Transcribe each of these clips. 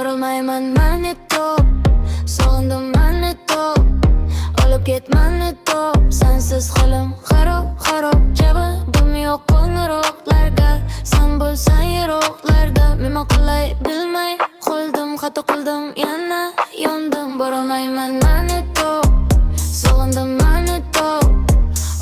Borolmayman mani top, sog'indim mani top, olib ket mani top. Sensiz holim xarob xarob, javodim yo'q qo'ng'iroqlarga. Sen bo'lsang yiroqlarda, nima qilay bilmay qoldim, xato qildim, yana yondim. Borolmayman mani top, sog'indim mani top,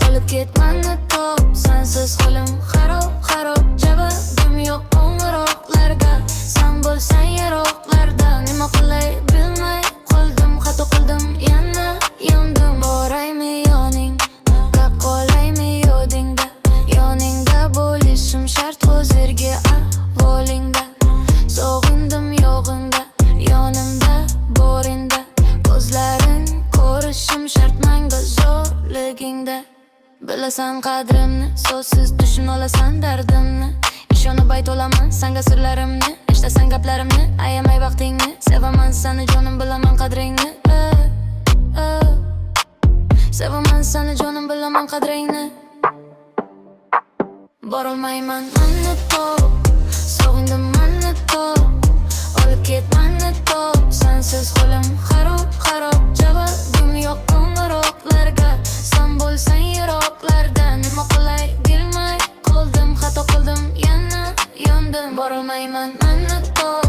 olib ket mani top. Sensiz holim xarob xarob, javodim yo'q qo'ng'iroqlarga. Sen bo'lsang yiroqlarda, nima qilay bilmay qoldim, xato qildim, yana yondim. Boraymi yoningga, qolaymi yodingda, yoningda bo'lishim shart hozirgi ahvolingda. Sog'indim yog'ingda, yonimda boringda, ko'zlaring ko'rishim shart menga zo'rligingda. Bilasan qadrimni, so'zsiz tushun olasan dardimni. Ishonib aytolaman senga sirlarimni, eshitasan gaplarimni, ayamay vaqtingni. Sevaman seni jonim, bilaman qadringni. Sevaman seni jonim, bilaman qadringni. Borolmayman mani top, sog'indim mani top, olib ket mani top. Sensiz holim xarob xarob, javodim yo'q qo'ng'iroqlarga. Sen bo'lsang yiroqlarda, nima qilay bilmay qoldim, xato qildim, yana yondim. Borolmayman mani top,